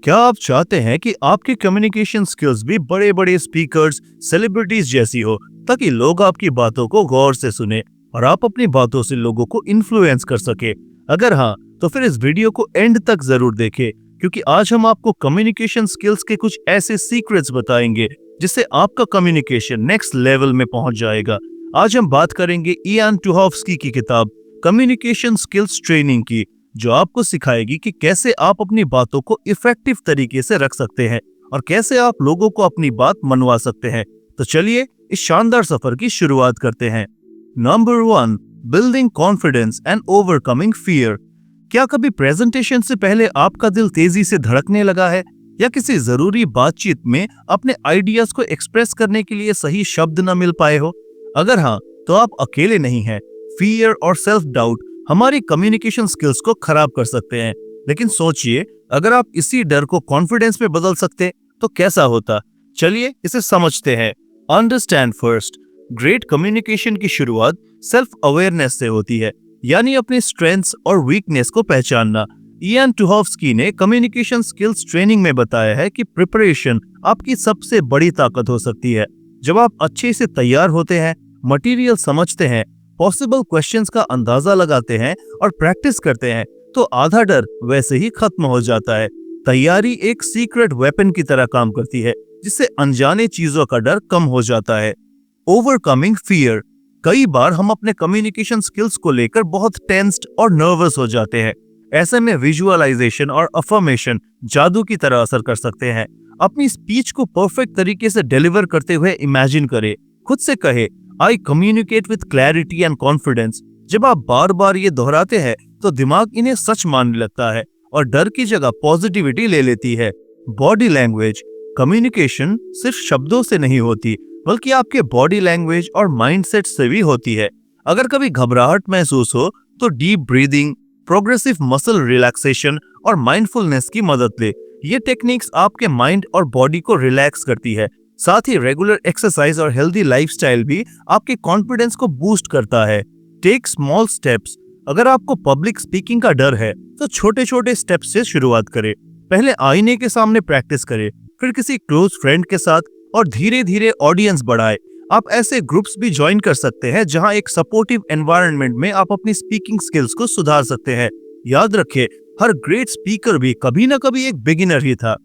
क्या आप चाहते हैं कि आपकी कम्युनिकेशन स्किल्स भी बड़े बड़े स्पीकर्स, सेलिब्रिटीज जैसी हो, ताकि लोग आपकी बातों को गौर से सुने और आप अपनी बातों से लोगों को इन्फ्लुएंस कर सके? अगर हाँ, तो फिर इस वीडियो को एंड तक जरूर देखें, क्योंकि आज हम आपको कम्युनिकेशन स्किल्स के कुछ ऐसे सीक्रेट्स बताएंगे जिससे आपका कम्युनिकेशन नेक्स्ट लेवल में पहुंच जाएगा। आज हम बात करेंगे इयान टुहाफ्स्की की किताब कम्युनिकेशन स्किल्स ट्रेनिंग की, जो आपको सिखाएगी कि कैसे आप अपनी बातों को इफेक्टिव तरीके से रख सकते हैं और कैसे आप लोगों को अपनी बात मनवा सकते हैं। तो चलिए इस शानदार सफर की शुरुआत करते हैं। Number 1, building confidence and overcoming fear. क्या कभी प्रेजेंटेशन से पहले आपका दिल तेजी से धड़कने लगा है, या किसी जरूरी बातचीत में अपने आइडियाज को एक्सप्रेस करने के लिए सही शब्द न मिल पाए हो? अगर हाँ, तो आप अकेले नहीं हैं। फियर और सेल्फ डाउट हमारी कम्युनिकेशन स्किल्स को खराब कर सकते हैं, लेकिन सोचिए, अगर आप इसी डर को कॉन्फिडेंस में बदल सकते तो कैसा होता। चलिए इसे समझते हैं। Understand first. ग्रेट कम्युनिकेशन की शुरुआत सेल्फ अवेयरनेस से होती है, यानी अपने स्ट्रेंथ्स और वीकनेस को पहचानना। इयान टुहाफ्स्की ने कम्युनिकेशन स्किल्स ट्रेनिंग में बताया है कि प्रिपरेशन आपकी सबसे बड़ी ताकत हो सकती है। जब आप अच्छे से तैयार होते हैं, मटेरियल समझते हैं, पॉसिबल क्वेश्चंस का अंदाजा लगाते हैं और प्रैक्टिस करते हैं, तो आधा डर वैसे ही खत्म हो जाता है। तैयारी एक सीक्रेट वेपन की तरह काम करती है, जिससे अनजाने चीजों का डर कम हो जाता है। Overcoming fear. कई बार हम अपने कम्युनिकेशन स्किल्स को लेकर बहुत टेंस्ड और नर्वस हो जाते हैं। ऐसे में विजुअलाइजेशन और अफर्मेशन जादू की तरह असर कर सकते हैं। अपनी स्पीच को परफेक्ट तरीके से डिलीवर करते हुए इमेजिन करें। खुद से कहे, I communicate with clarity and confidence. जब आप बार बार ये दोहराते हैं तो दिमाग इन्हें सच मानने लगता है और डर की जगह पॉजिटिविटी ले लेती है। Body language. कम्युनिकेशन सिर्फ शब्दों से नहीं होती, बल्कि आपके बॉडी लैंग्वेज और माइंडसेट से भी होती है। अगर कभी घबराहट महसूस हो तो deep breathing, progressive muscle relaxation और माइंडफुलनेस की मदद ले। ये टेक्निक्स आपके माइंड और बॉडी को रिलैक्स करती है। साथ ही रेगुलर एक्सरसाइज और हेल्दी लाइफस्टाइल भी आपके कॉन्फिडेंस को बूस्ट करता है। Take small steps. अगर आपको पब्लिक स्पीकिंग का डर है तो छोटे छोटे स्टेप्स से शुरुआत करें। पहले आईने के सामने प्रैक्टिस करें, फिर किसी क्लोज फ्रेंड के साथ, और धीरे धीरे ऑडियंस बढ़ाए। आप ऐसे ग्रुप्स भी ज्वाइन कर सकते हैं जहां एक सपोर्टिव एनवायरनमेंट में आप अपनी स्पीकिंग स्किल्स को सुधार सकते हैं। याद रखें, हर ग्रेट स्पीकर भी कभी ना कभी एक बिगिनर ही था।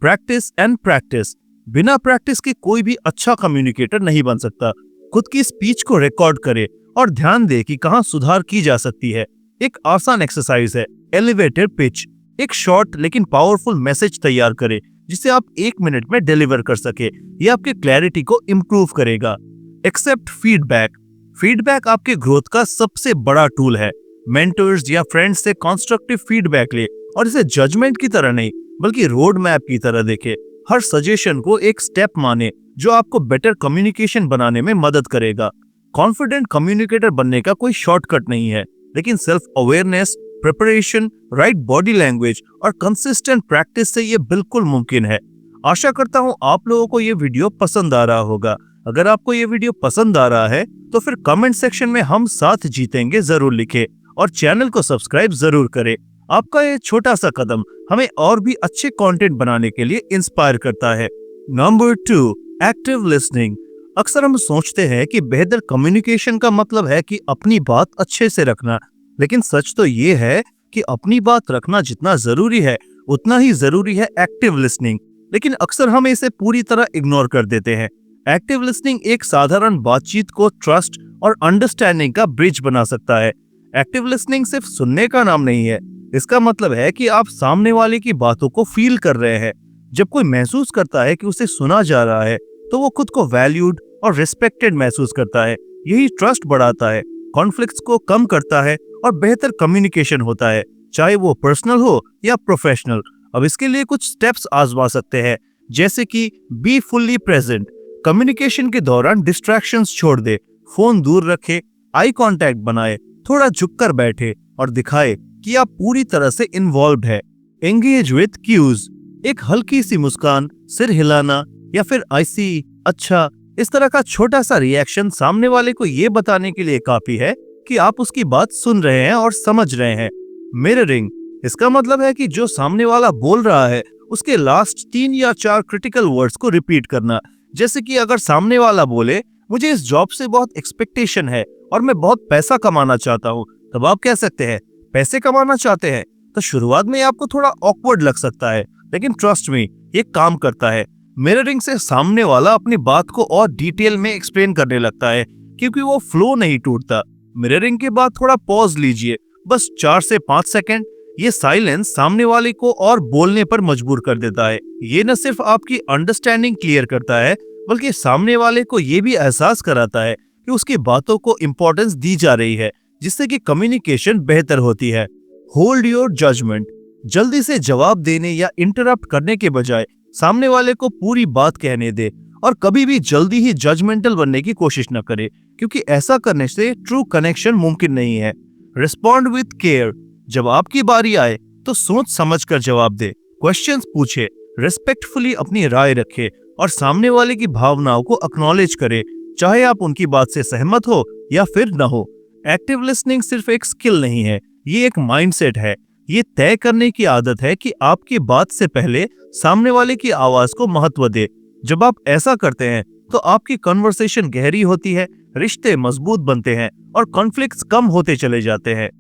Practice and practice. बिना प्रैक्टिस के कोई भी अच्छा कम्युनिकेटर नहीं बन सकता। खुद की स्पीच को रिकॉर्ड करें और ध्यान दें कि कहां सुधार की जा सकती है। एक आसान एक्सरसाइज है एलिवेटर पिच। एक शॉर्ट लेकिन पावरफुल मैसेज तैयार करें जिसे आप 1 मिनट में डिलीवर कर सके। यह आपके क्लैरिटी को इम्प्रूव करेगा। Accept feedback. फीडबैक आपके ग्रोथ का सबसे बड़ा टूल है। मेंटर्स या फ्रेंड्स से कंस्ट्रक्टिव फीडबैक ले और इसे जजमेंट की तरह नहीं, बल्कि रोड मैप की तरह देखें। हर सजेशन को एक स्टेप माने जो आपको बेटर कम्युनिकेशन बनाने में मदद करेगा। कॉन्फिडेंट कम्युनिकेटर बनने का कोई शॉर्टकट नहीं है, लेकिन self awareness, preparation, right body language और कंसिस्टेंट प्रैक्टिस से ये बिल्कुल मुमकिन है। आशा करता हूँ आप लोगों को ये वीडियो पसंद आ रहा होगा। अगर आपको ये वीडियो पसंद आ रहा है तो फिर कमेंट सेक्शन में हम साथ जीतेंगे जरूर लिखें और चैनल को सब्सक्राइब जरूर करें। आपका ये छोटा सा कदम हमें और भी अच्छे कंटेंट बनाने के लिए इंस्पायर करता है। Number 2, active listening. अक्सर हम सोचते हैं कि बेहतर कम्युनिकेशन का मतलब है कि अपनी बात अच्छे से रखना, लेकिन सच तो ये है कि अपनी बात रखना जितना जरूरी है, उतना ही जरूरी है एक्टिव लिसनिंग। लेकिन अक्सर हम इसे पूरी तरह इग्नोर कर देते हैं। एक्टिव लिसनिंग एक साधारण बातचीत को ट्रस्ट और अंडरस्टैंडिंग का ब्रिज बना सकता है। एक्टिव लिसनिंग सिर्फ सुनने का नाम नहीं है। इसका मतलब है कि आप सामने वाले की बातों को फील कर रहे हैं। जब कोई महसूस करता है कि उसे सुना जा रहा है, तो वो खुद को वैल्यूड और रिस्पेक्टेड महसूस करता है। यही ट्रस्ट बढ़ाता है, कॉन्फ्लिक्ट्स को कम करता है और बेहतर कम्युनिकेशन होता है, चाहे वो पर्सनल हो या प्रोफेशनल। अब इसके लिए कुछ स्टेप्स आजमा सकते हैं, जैसे कि बी फुल्ली प्रेजेंट। कम्युनिकेशन के दौरान डिस्ट्रैक्शंस छोड़ दे, फोन दूर रखे, आई कांटेक्ट बनाए, थोड़ा झुककर बैठे और दिखाए कि आप पूरी तरह से इन्वॉल्व्ड है। Engage with cues. एक हल्की सी मुस्कान, सिर हिलाना या फिर आई सी, अच्छा, इस तरह का छोटा सा रिएक्शन सामने वाले को ये बताने के लिए काफी है कि आप उसकी बात सुन रहे हैं और समझ रहे हैं। मिररिंग। इसका मतलब है कि जो सामने वाला बोल रहा है उसके लास्ट 3 या 4 क्रिटिकल वर्ड्स को रिपीट करना। जैसे कि अगर सामने वाला बोले मुझे इस जॉब से बहुत एक्सपेक्टेशन है और मैं बहुत पैसा कमाना चाहता हूँ, तब आप कह सकते हैं पैसे कमाना चाहते हैं। तो शुरुआत में आपको थोड़ा ऑकवर्ड लग सकता है, लेकिन ट्रस्ट मी ये काम करता है। मिररिंग से सामने वाला अपनी बात को और डिटेल में एक्सप्लेन करने लगता है, क्योंकि वो फ्लो नहीं टूटता। मिररिंग के बाद थोड़ा पॉज लीजिए, बस 4 से 5 सेकंड। ये साइलेंस सामने वाले को और बोलने पर मजबूर कर देता है। ये न सिर्फ आपकी अंडरस्टैंडिंग क्लियर करता है, बल्कि सामने वाले को ये भी एहसास कराता है कि उसकी बातों को इम्पोर्टेंस दी जा रही है, जिससे कि कम्युनिकेशन बेहतर होती है। Hold your judgement. जल्दी से जवाब देने या इंटरप्ट करने के बजाय सामने वाले को पूरी बात कहने दे, और कभी भी जल्दी ही जजमेंटल बनने की कोशिश न करे, क्योंकि ऐसा करने से ट्रू कनेक्शन मुमकिन नहीं है। Respond with care. जब आपकी बारी आए तो सोच समझकर जवाब दे, क्वेश्चंस पूछे, रिस्पेक्टफुली अपनी राय रखे और सामने वाले की भावनाओं को एक्नॉलेज करे, चाहे आप उनकी बात से सहमत हो या फिर न हो। एक्टिव लिसनिंग सिर्फ एक स्किल नहीं है, ये एक माइंडसेट है। ये तय करने की आदत है कि आपकी बात से पहले सामने वाले की आवाज को महत्व दे। जब आप ऐसा करते हैं तो आपकी कन्वर्सेशन गहरी होती है, रिश्ते मजबूत बनते हैं और कॉन्फ्लिक्ट्स कम होते चले जाते हैं।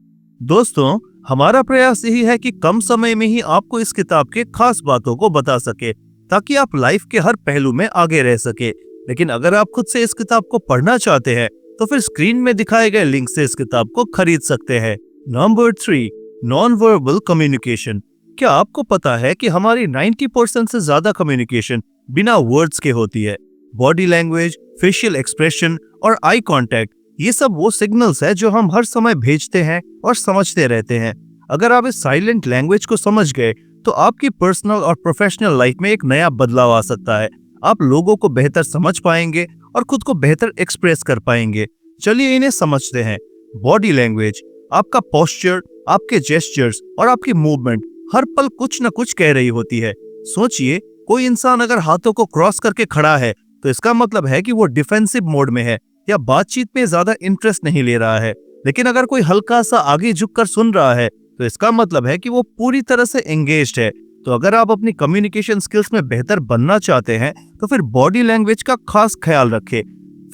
दोस्तों, हमारा प्रयास यही है कि कम समय में ही आपको इस किताब के खास बातों को बता सके, ताकि आप लाइफ के हर पहलू में आगे रह सके। लेकिन अगर आप खुद से इस किताब को पढ़ना चाहते हैं तो फिर स्क्रीन में दिखाए गए लिंक से इस किताब को खरीद सकते हैं। Number 3, non verbal communication. क्या आपको पता है कि हमारी 90% से ज्यादा कम्युनिकेशन बिना वर्ड्स के होती है? बॉडी लैंग्वेज, फेशियल एक्सप्रेशन और आई कांटेक्ट, ये सब वो सिग्नल्स है जो हम हर समय भेजते हैं और समझते रहते हैं। अगर आप इस साइलेंट लैंग्वेज को समझ गए तो आपकी पर्सनल और प्रोफेशनल लाइफ में एक नया बदलाव आ सकता है। आप लोगों को बेहतर समझ पाएंगे और खुद को बेहतर एक्सप्रेस कर पाएंगे। चलिए इन्हें समझते हैं। बॉडी लैंग्वेज, आपका पोस्चर, आपके जेस्चर्स और आपकी मूवमेंट हर पल कुछ न कुछ कह रही होती है। सोचिए, कोई इंसान अगर हाथों को क्रॉस करके खड़ा है तो इसका मतलब है कि वो डिफेंसिव मोड में है या बातचीत में ज्यादा इंटरेस्ट नहीं ले रहा है। लेकिन अगर कोई हल्का सा आगे झुककर सुन रहा है तो इसका मतलब है कि वो पूरी तरह से एंगेज्ड है। तो अगर आप अपनी कम्युनिकेशन स्किल्स में बेहतर बनना चाहते हैं तो फिर बॉडी लैंग्वेज का खास ख्याल रखें।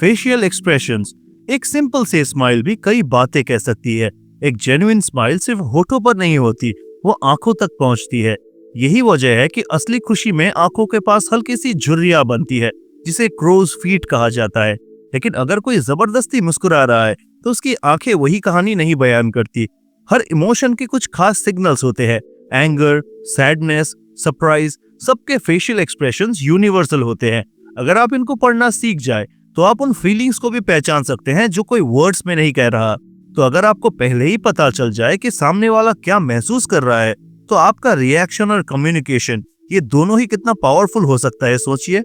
फेशियल एक्सप्रेशंस, एक सिंपल से स्माइल भी कई बातें कह सकती है। एक जेन्युइन स्माइल सिर्फ होठों पर नहीं होती, वो आंखों तक पहुंचती है। यही वजह है कि असली खुशी में आंखों के पास हल्की सी झुर्रियां बनती है, जिसे क्रोज फीट कहा जाता है। लेकिन अगर कोई जबरदस्ती मुस्कुरा रहा है तो उसकी आंखें वही कहानी नहीं बयान करती। हर इमोशन के कुछ खास सिग्नल्स होते हैं। एंगर, सैडनेस, सरप्राइज, सबके फेशियल एक्सप्रेशंस यूनिवर्सल होते हैं। अगर आप इनको पढ़ना सीख जाए तो आप उन फीलिंग्स को भी पहचान सकते हैं जो कोई वर्ड्स में नहीं कह रहा। तो अगर आपको पहले ही पता चल जाए कि सामने वाला क्या महसूस कर रहा है, तो आपका रिएक्शन और कम्युनिकेशन ये दोनों ही कितना पावरफुल हो सकता है, सोचिए।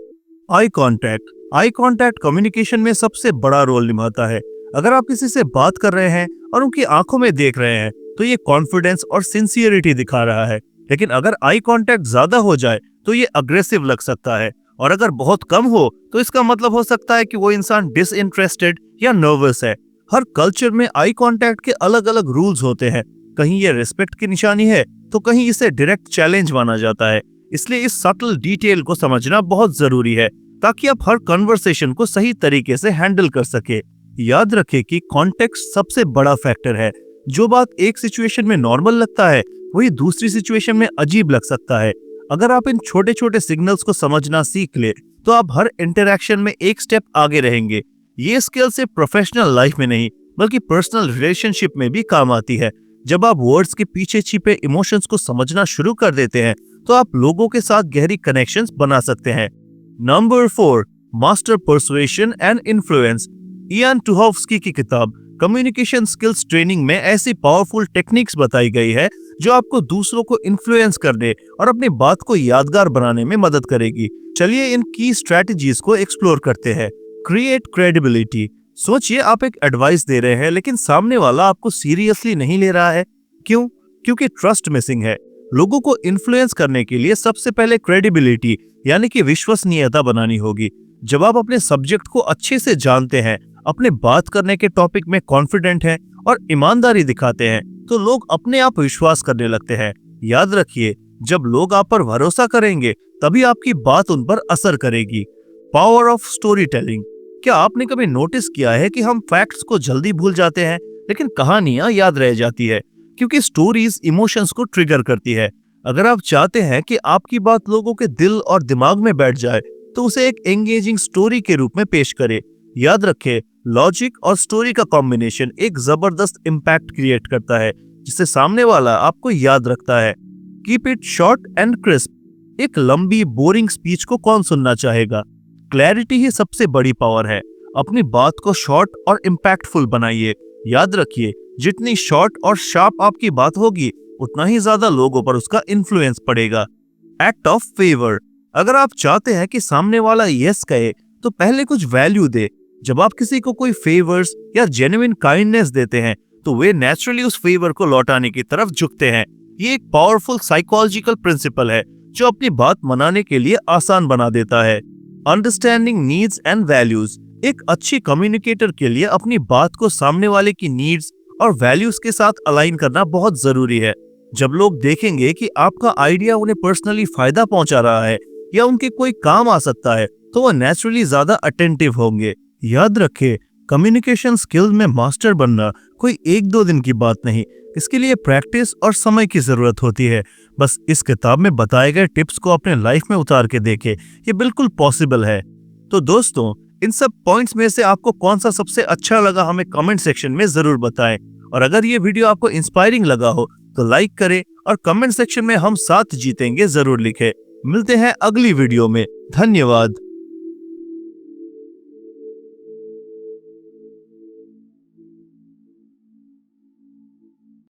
Eye contact, eye contact communication में सबसे बड़ा रोल निभाता है। अगर आप किसी से बात कर रहे हैं और उनकी आंखों में देख रहे हैं तो ये कॉन्फिडेंस और सिंसियरिटी दिखा रहा है। लेकिन अगर आई कांटेक्ट ज्यादा हो जाए तो ये अग्रेसिव लग सकता है, और अगर बहुत कम हो तो इसका मतलब हो सकता है कि वो इंसान डिसइंटरेस्टेड या नर्वस है। हर कल्चर में आई कांटेक्ट के अलग अलग रूल्स होते हैं। कहीं ये रिस्पेक्ट की निशानी है तो कहीं इसे डायरेक्ट चैलेंज माना जाता है। इसलिए इस सटल डिटेल को समझना बहुत जरूरी है, ताकि आप हर कन्वर्सेशन को सही तरीके से हैंडल कर सके। याद रखें कि कॉन्टेक्स्ट सबसे बड़ा फैक्टर है। जो बात एक सिचुएशन में नॉर्मल लगता है वही दूसरी सिचुएशन में अजीब लग सकता है। अगर आप इन छोटे छोटे सिग्नल्स को समझना सीख ले तो आप हर इंटरैक्शन में एक स्टेप आगे रहेंगे। ये स्किल सिर्फ प्रोफेशनल लाइफ में नहीं बल्कि पर्सनल रिलेशनशिप में भी काम आती है। जब आप वर्ड्स के पीछे छिपे इमोशंस को समझना शुरू कर देते हैं तो आप लोगों के साथ गहरी कनेक्शंस बना सकते हैं। Number 4, master persuasion and influence. Ian Tuhovsky की किताब कम्युनिकेशन स्किल्स ट्रेनिंग में ऐसी पावरफुल टेक्निक्स बताई गई है जो आपको दूसरों को इन्फ्लुएंस करने और अपनी बात को यादगार बनाने में मदद करेगी। चलिए इन की स्ट्रेटजीज को एक्सप्लोर करते हैं। Create credibility. सोचिए, आप एक एडवाइस दे रहे हैं लेकिन सामने वाला आपको सीरियसली नहीं ले रहा है। क्यों? क्योंकि ट्रस्ट मिसिंग है। लोगों को इन्फ्लुएंस करने के लिए सबसे पहले क्रेडिबिलिटी यानी कि विश्वसनीयता बनानी होगी। जब आप अपने सब्जेक्ट को अच्छे से जानते हैं, अपने बात करने के टॉपिक में कॉन्फिडेंट हैं और ईमानदारी दिखाते हैं, तो लोग अपने आप विश्वास करने लगते हैं। याद रखिए, जब लोग आप पर भरोसा करेंगे तभी आपकी बात उन पर असर करेगी। Power of story telling. क्या आपने कभी नोटिस किया है कि हम फैक्ट्स को जल्दी भूल जाते हैं लेकिन कहानियां याद रह जाती है, क्योंकि स्टोरीज इमोशंस को ट्रिगर करती है। अगर आप चाहते हैं कि आपकी बात लोगों के दिल और दिमाग में बैठ जाए तो उसे एक एंगेजिंग स्टोरी के रूप में पेश करें। याद रखें, लॉजिक और स्टोरी का कॉम्बिनेशन एक जबरदस्त इम्पैक्ट क्रिएट करता है जिससे सामने वाला आपको याद रखता है। Keep it short and crisp. एक लंबी बोरिंग स्पीच को कौन सुनना चाहेगा? क्लैरिटी ही सबसे बड़ी पावर है। अपनी बात को शॉर्ट और इम्पैक्टफुल बनाइए। याद रखिए, जितनी शॉर्ट और शार्प आपकी बात होगी उतना ही ज्यादा लोगों पर उसका इन्फ्लुएंस पड़ेगा। Act of favour. अगर आप चाहते हैं कि सामने वाला यस कहे तो पहले कुछ वैल्यू दे। जब आप किसी को कोई फेवर्स या जेन्युइन काइंडनेस देते हैं तो वे नेचुरली उस फेवर को लौटाने की तरफ झुकते हैं। ये एक पावरफुल साइकोलॉजिकल प्रिंसिपल है जो अपनी बात मनाने के लिए आसान बना देता है। Understanding needs and values. एक अच्छी कम्युनिकेटर के लिए अपनी बात को सामने वाले की नीड्स और वैल्यूज के साथ अलाइन करना बहुत जरूरी है। जब लोग देखेंगे कि आपका आइडिया उन्हें पर्सनली फायदा पहुंचा रहा है या उनके कोई काम आ सकता है तो वो नेचुरली ज्यादा अटेंटिव होंगे। याद रखें, कम्युनिकेशन स्किल में मास्टर बनना कोई एक दो दिन की बात नहीं, इसके लिए प्रैक्टिस और समय की जरूरत होती है। बस इस किताब में बताए गए टिप्स को अपने लाइफ में उतार के देखें, ये बिल्कुल पॉसिबल है। तो दोस्तों, इन सब पॉइंट्स में से आपको कौन सा सबसे अच्छा लगा हमें कमेंट सेक्शन में जरूर बताएं। और अगर ये वीडियो आपको इंस्पायरिंग लगा हो तो लाइक करें और कमेंट सेक्शन में हम साथ जीतेंगे जरूर लिखें। मिलते हैं अगली वीडियो में। धन्यवाद।